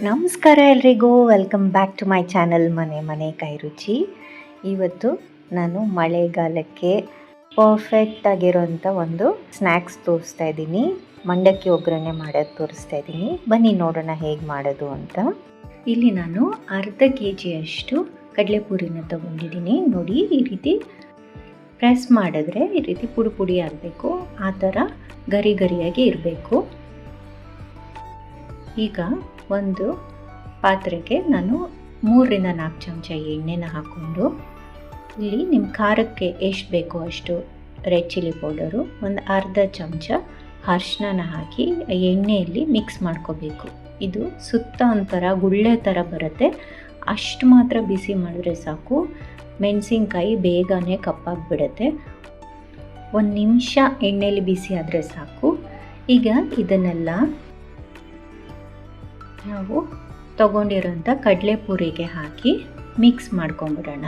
ನಮಸ್ಕಾರ ಎಲ್ರಿಗೂ, welcome back to my channel ಮನೆ ಕೈ ರುಚಿ. ಇವತ್ತು ನಾನು ಮಳೆಗಾಲಕ್ಕೆ ಪರ್ಫೆಕ್ಟ್ ಆಗಿರೋಂಥ ಒಂದು ಸ್ನ್ಯಾಕ್ಸ್ ತೋರಿಸ್ತಾ ಇದ್ದೀನಿ. ಮಂಡಕ್ಕಿ ಒಗ್ಗರಣೆ ಮಾಡೋದು ತೋರಿಸ್ತಾ ಇದ್ದೀನಿ. ಬನ್ನಿ ನೋಡೋಣ ಹೇಗೆ ಮಾಡೋದು ಅಂತ. ಇಲ್ಲಿ ನಾನು ಅರ್ಧ kg ಕಡಲೆಪುರಿನ ತೊಗೊಂಡಿದ್ದೀನಿ. ನೋಡಿ, ಈ ರೀತಿ ಪ್ರೆಸ್ ಮಾಡಿದ್ರೆ ಈ ರೀತಿ ಪುಡಿ ಪುಡಿ ಆಗಬೇಕು, ಆ ಥರ ಗರಿ ಗರಿಯಾಗಿ ಇರಬೇಕು. ಈಗ ಒಂದು ಪಾತ್ರೆಗೆ ನಾನು 3-4 ಚಮಚ ಎಣ್ಣೆನ ಹಾಕ್ಕೊಂಡು, ಇಲ್ಲಿ ನಿಮ್ಮ ಖಾರಕ್ಕೆ ಎಷ್ಟು ಬೇಕೋ ಅಷ್ಟು ರೆಡ್ ಚಿಲ್ಲಿ ಪೌಡರು, ಒಂದು ಅರ್ಧ ಚಮಚ ಅರಿಶಿನ ಹಾಕಿ ಎಣ್ಣೆಯಲ್ಲಿ ಮಿಕ್ಸ್ ಮಾಡ್ಕೋಬೇಕು. ಇದು ಸುತ್ತ ಒಂಥರ ಗುಳ್ಳೆ ಥರ ಬರುತ್ತೆ, ಅಷ್ಟು ಮಾತ್ರ ಬಿಸಿ ಮಾಡಿದ್ರೆ ಸಾಕು. ಮೆಣಸಿನ್ಕಾಯಿ ಬೇಗನೆ ಕಪ್ಪಾಗಿಬಿಡುತ್ತೆ. 1 ನಿಮಿಷ ಎಣ್ಣೆಯಲ್ಲಿ ಬಿಸಿ ಆದರೆ ಸಾಕು. ಈಗ ಇದನ್ನೆಲ್ಲ ನಾವು ತಗೊಂಡಿರೋಂಥ ಕಡಲೆಪುರಿಗೆ ಹಾಕಿ ಮಿಕ್ಸ್ ಮಾಡ್ಕೊಂಬಿಡೋಣ.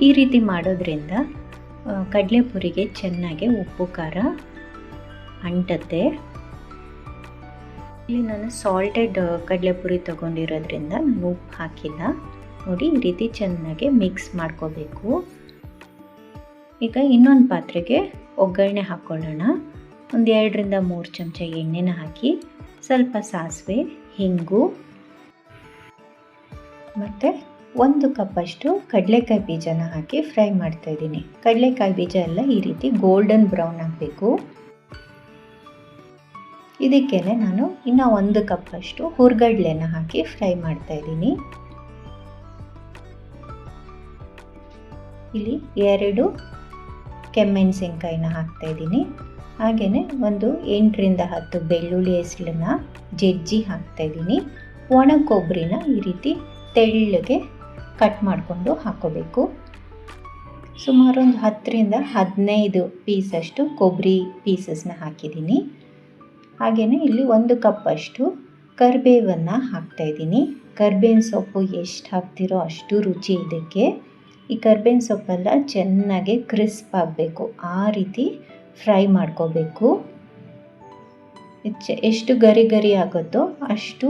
ಈ ರೀತಿ ಮಾಡೋದ್ರಿಂದ ಕಡಲೆಪುರಿಗೆ ಚೆನ್ನಾಗಿ ಉಪ್ಪು ಖಾರ ಅಂಟತ್ತೆ. ಇಲ್ಲಿ ನಾನು ಸಾಲ್ಟೆಡ್ ಕಡಲೆಪುರಿ ತಗೊಂಡಿರೋದ್ರಿಂದ ನಾನು ಉಪ್ಪು ಹಾಕಿಲ್ಲ. ನೋಡಿ, ಈ ರೀತಿ ಚೆನ್ನಾಗಿ ಮಿಕ್ಸ್ ಮಾಡ್ಕೋಬೇಕು. ಈಗ ಇನ್ನೊಂದು ಪಾತ್ರೆಗೆ ಒಗ್ಗರಣೆ ಹಾಕ್ಕೊಳ್ಳೋಣ. ಒಂದು 2-3 ಚಮಚ ಎಣ್ಣೆನ ಹಾಕಿ, ಸ್ವಲ್ಪ ಸಾಸಿವೆ, ಹಿಂಗು ಮತ್ತು 1 ಕಪ್ಪಷ್ಟು ಕಡಲೆಕಾಯಿ ಬೀಜನ ಹಾಕಿ ಫ್ರೈ ಮಾಡ್ತಾಯಿದ್ದೀನಿ. ಕಡಲೆಕಾಯಿ ಬೀಜ ಎಲ್ಲ ಈ ರೀತಿ ಗೋಲ್ಡನ್ ಬ್ರೌನ್ ಆಗಬೇಕು. ಇದಕ್ಕೆ ನಾನು ಇನ್ನೂ 1 ಕಪ್ಪಷ್ಟು ಹುರ್ಗಡ್ಲೆನ ಹಾಕಿ ಫ್ರೈ ಮಾಡ್ತಾಯಿದ್ದೀನಿ. ಇಲ್ಲಿ 2 ಕೆಮ್ಮೆಣಸಿನ್ಕಾಯಿನ ಹಾಕ್ತಾಯಿದ್ದೀನಿ. ಹಾಗೆಯೇ ಒಂದು 8-10 ಬೆಳ್ಳುಳ್ಳಿ ಹೆಸಳನ್ನ ಜಜ್ಜಿ ಹಾಕ್ತಾಯಿದ್ದೀನಿ. ಒಣ ಕೊಬ್ಬರಿನ ಈ ರೀತಿ ತೆಳ್ಳಗೆ ಕಟ್ ಮಾಡಿಕೊಂಡು ಹಾಕೋಬೇಕು. ಸುಮಾರು ಒಂದು 10-15 ಪೀಸಷ್ಟು ಕೊಬ್ಬರಿ ಪೀಸಸ್ನ ಹಾಕಿದ್ದೀನಿ. ಹಾಗೆಯೇ ಇಲ್ಲಿ 1 ಕಪ್ಪಷ್ಟು ಕರಿಬೇವನ್ನು ಹಾಕ್ತಾಯಿದ್ದೀನಿ. ಕರಿಬೇವಿನ ಸೊಪ್ಪು ಎಷ್ಟು ಹಾಕ್ತಿರೋ ಅಷ್ಟು ರುಚಿ ಇದಕ್ಕೆ. ಈ ಕರಿಬೇವಿನ ಸೊಪ್ಪೆಲ್ಲ ಚೆನ್ನಾಗಿ ಕ್ರಿಸ್ಪ್ ಆಗಬೇಕು, ಆ ರೀತಿ ಫ್ರೈ ಮಾಡ್ಕೋಬೇಕು. ಎಷ್ಟು ಗರಿ ಗರಿ ಆಗುತ್ತೋ ಅಷ್ಟು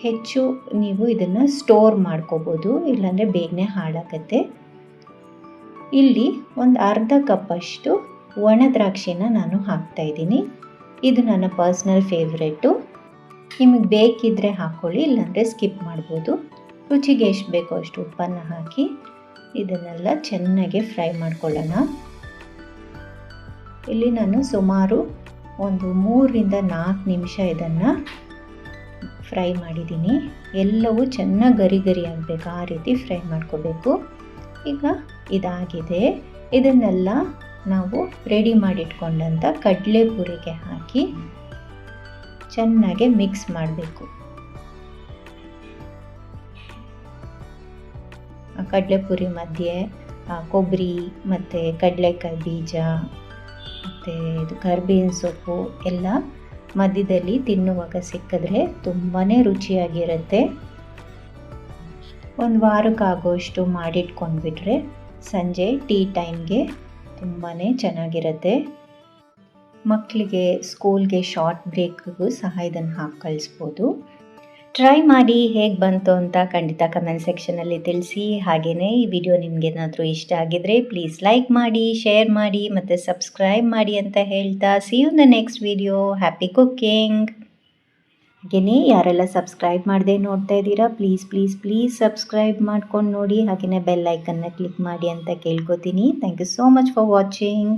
ಹೆಚ್ಚು ನೀವು ಇದನ್ನು ಸ್ಟೋರ್ ಮಾಡ್ಕೋಬೋದು, ಇಲ್ಲಾಂದರೆ ಬೇಗನೆ ಹಾಳಾಗತ್ತೆ. ಇಲ್ಲಿ ಒಂದು ಅರ್ಧ ಕಪ್ಪಷ್ಟು ಒಣ ದ್ರಾಕ್ಷಿನ ನಾನು ಹಾಕ್ತಾಯಿದ್ದೀನಿ. ಇದು ನನ್ನ ಪರ್ಸ್ನಲ್ ಫೇವ್ರೇಟು. ನಿಮಗೆ ಬೇಕಿದ್ದರೆ ಹಾಕ್ಕೊಳ್ಳಿ, ಇಲ್ಲಾಂದರೆ ಸ್ಕಿಪ್ ಮಾಡ್ಬೋದು. ರುಚಿಗೆ ಎಷ್ಟು ಬೇಕೋ ಅಷ್ಟು ಉಪ್ಪನ್ನು ಹಾಕಿ ಇದನ್ನೆಲ್ಲ ಚೆನ್ನಾಗಿ ಫ್ರೈ ಮಾಡ್ಕೊಳ್ಳೋಣ. ಇಲ್ಲಿ ನಾನು ಸುಮಾರು ಒಂದು 3-4 ನಿಮಿಷ ಇದನ್ನು ಫ್ರೈ ಮಾಡಿದ್ದೀನಿ. ಎಲ್ಲವೂ ಚೆನ್ನಾಗಿ ಗರಿ ಗರಿ ಆಗಬೇಕು, ಆ ರೀತಿ ಫ್ರೈ ಮಾಡ್ಕೋಬೇಕು. ಈಗ ಇದಾಗಿದೆ. ಇದನ್ನೆಲ್ಲ ನಾವು ರೆಡಿ ಮಾಡಿಟ್ಕೊಂಡಂಥ ಕಡಲೆಪುರಿಗೆ ಹಾಕಿ ಚೆನ್ನಾಗಿ ಮಿಕ್ಸ್ ಮಾಡಬೇಕು. ಕಡಲೆಪುರಿ ಮಧ್ಯೆ ಕೊಬ್ಬರಿ ಮತ್ತು ಕಡಲೆಕಾಯಿ ಬೀಜ ಮತ್ತು ಇದು ಕರಿಬೇವಿನ ಸೊಪ್ಪು ಎಲ್ಲ ಮಧ್ಯದಲ್ಲಿ ತಿನ್ನುವಾಗ ಸಿಕ್ಕಿದ್ರೆ ತುಂಬಾ ರುಚಿಯಾಗಿರುತ್ತೆ. ಒಂದು ವಾರಕ್ಕಾಗೋಷ್ಟು ಮಾಡಿಟ್ಕೊಂಡ್ಬಿಟ್ರೆ ಸಂಜೆ ಟೀ ಟೈಮ್ಗೆ ತುಂಬಾ ಚೆನ್ನಾಗಿರುತ್ತೆ. ಮಕ್ಕಳಿಗೆ ಸ್ಕೂಲ್ಗೆ ಶಾರ್ಟ್ ಬ್ರೇಕ್ಗೂ ಸಹ ಇದನ್ನು ಹಾಕಿ ಕಳಿಸ್ಬೋದು. ಟ್ರೈ ಮಾಡಿ, ಹೇಗೆ ಬಂತು ಅಂತ ಖಂಡಿತ ಕಮೆಂಟ್ ಸೆಕ್ಷನಲ್ಲಿ ತಿಳಿಸಿ. ಹಾಗೆಯೇ ಈ ವಿಡಿಯೋ ನಿಮಗೇನಾದರೂ ಇಷ್ಟ ಆಗಿದರೆ ಪ್ಲೀಸ್ ಲೈಕ್ ಮಾಡಿ, ಶೇರ್ ಮಾಡಿ ಮತ್ತು ಸಬ್ಸ್ಕ್ರೈಬ್ ಮಾಡಿ ಅಂತ ಹೇಳ್ತಾ, see you in the next video. Happy cooking. ಹಾಗೆಯೇ ಯಾರೆಲ್ಲ ಸಬ್ಸ್ಕ್ರೈಬ್ ಮಾಡದೆ ನೋಡ್ತಾ ಇದ್ದೀರಾ, ಪ್ಲೀಸ್ ಸಬ್ಸ್ಕ್ರೈಬ್ ಮಾಡ್ಕೊಂಡು ನೋಡಿ. ಹಾಗೆಯೇ ಬೆಲ್ ಐಕನ್ನ ಕ್ಲಿಕ್ ಮಾಡಿ ಅಂತ ಕೇಳ್ಕೊತೀನಿ. Thank you so much for watching.